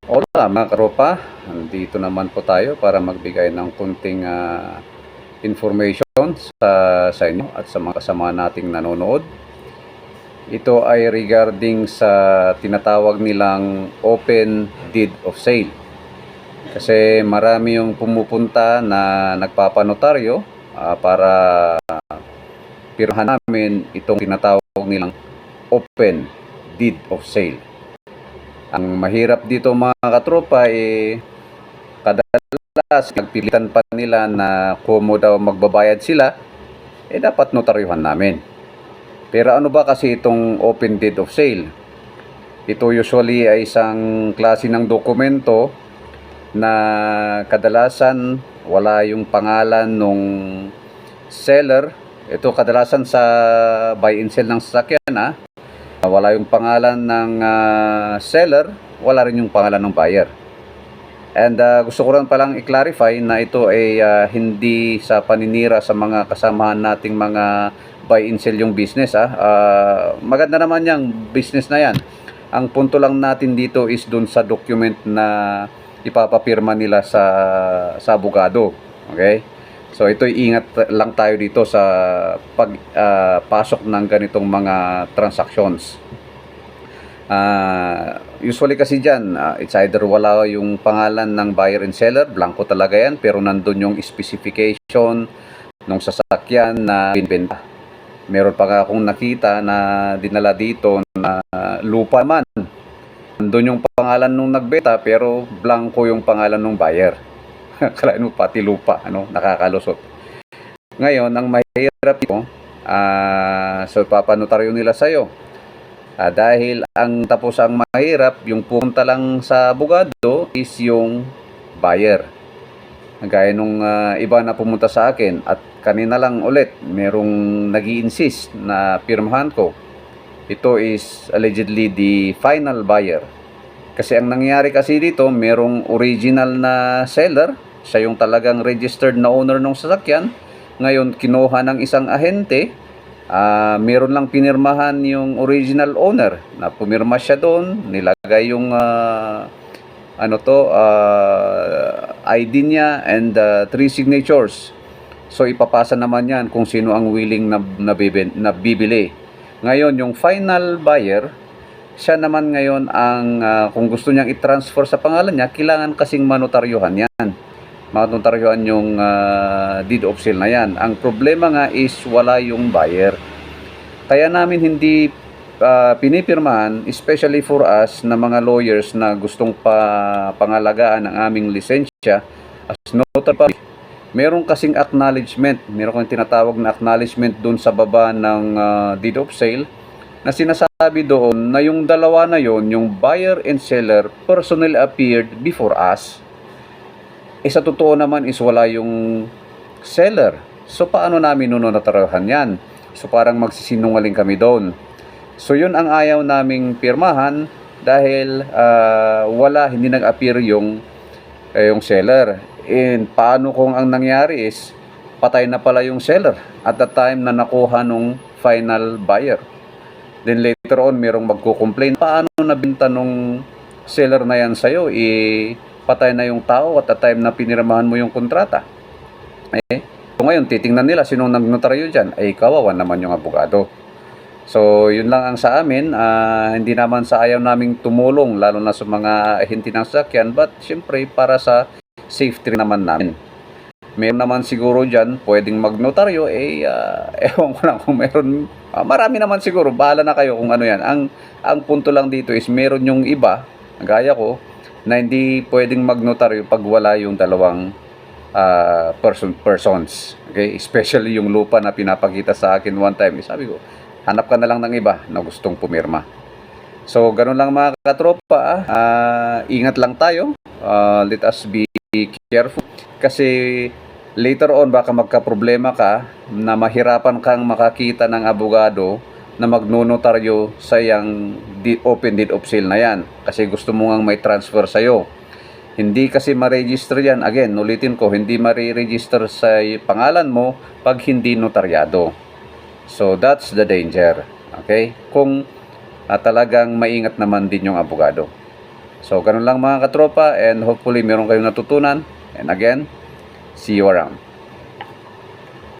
Hola mga katropa, nandito naman po tayo para magbigay ng kunting information sa inyo at sa mga kasama nating nanonood. Ito ay regarding sa tinatawag nilang open deed of sale. Kasi marami yung pumupunta na nagpapanotaryo para pirmahan namin itong tinatawag nilang open deed of sale. Ang mahirap dito mga katropa kadalas nagpilitan pa nila na kung daw magbabayad sila, dapat notaryuhan namin. Pero ano ba kasi itong open deed of sale? Ito usually ay isang klase ng dokumento na kadalasan wala yung pangalan nung seller. Ito kadalasan sa buy and sell ng sasakyan wala yung pangalan ng seller, wala rin yung pangalan ng buyer. And gusto ko lang palang i-clarify na ito ay hindi sa paninira sa mga kasamahan nating mga buy and sell yung business. Maganda naman yung business na yan. Ang punto lang natin dito is dun sa document na ipapapirma nila sa abogado. Okay? So ito'y ingat lang tayo dito sa pagpasok ng ganitong mga transactions. Usually kasi dyan, it's either wala yung pangalan ng buyer and seller, blanco talaga yan, pero nandun yung specification ng sasakyan na binibenta. Meron pa nga akong nakita na dinala dito na lupa man. Nandun yung pangalan nung nagbenta, pero blanco yung pangalan ng buyer. Kalain mo pati lupa, nakakalusot. Ngayon, ang mahirap ito, so papanotaryo nila sa'yo. Dahil ang tapos ang mahirap, yung pumunta lang sa abogado is yung buyer. Gaya nung iba na pumunta sa akin at kanina lang ulit, merong nag-i-insist na pirmahan ko. Ito is allegedly the final buyer. Kasi ang nangyari kasi dito, merong original na seller, siya yung talagang registered na owner ng sasakyan. Ngayon, kinuha ng isang ahente, meron lang pinirmahan yung original owner na pumirma siya doon, nilagay yung ID niya and 3 signatures. So ipapasa naman yan kung sino ang willing na bibili. Ngayon yung final buyer, siya naman ngayon ang kung gusto niyang i-transfer sa pangalan niya, kailangan kasing manotaryuhan yan. Manotaryuhan yung deed of sale na yan. Ang problema nga is wala yung buyer. Kaya namin hindi pinipirmahan, especially for us na mga lawyers na gustong pangalagaan ang aming lisensya as notary. Meron kasing acknowledgement, meron kasing tinatawag na acknowledgement doon sa baba ng deed of sale na sinasabi doon na yung dalawa na yon, yung buyer and seller, personally appeared before us. Sa totoo naman is wala yung seller. So paano namin nonotaryohan yan? So parang magsisinungaling kami doon. So yun ang ayaw naming pirmahan dahil hindi nag-appear yung seller. And paano kung ang nangyari is patay na pala yung seller at the time na nakuha nung final buyer. Then later on merong magko-complain, paano nabenta nung seller na yan sa'yo? Patay na yung tao at the time na pinirmahan mo yung kontrata. So ngayon titingnan nila sinong nagnotaryo dyan, kawawa naman yung abogado. So yun lang ang sa amin, hindi naman sa ayaw naming tumulong lalo na sa mga ahente ng sasakyan, but syempre para sa safety naman namin. Meron naman siguro dyan pwedeng magnotaryo, ewan ko lang kung meron, marami naman siguro, bahala na kayo kung ano yan. Ang punto lang dito is meron yung iba, gaya ko, na hindi pwedeng magnotaryo pag wala yung dalawang persons. Okay? Especially yung lupa na pinapakita sa akin one time. Sabi ko, hanap ka na lang ng iba na gustong pumirma. So, ganun lang mga katropa. Ingat lang tayo. Let us be careful. Kasi later on, baka magka-problema ka na mahirapan kang makakita ng abogado na magnonotaryo sa yung open deed of sale na yan. Kasi gusto mo nga may transfer sa'yo. Hindi kasi ma-register yan. Again, ulitin ko, hindi ma-register sa pangalan mo pag hindi notaryado. So, that's the danger. Okay? Kung talagang maingat naman din yung abogado. So, ganun lang mga katropa, and hopefully meron kayong natutunan. And again, see you around.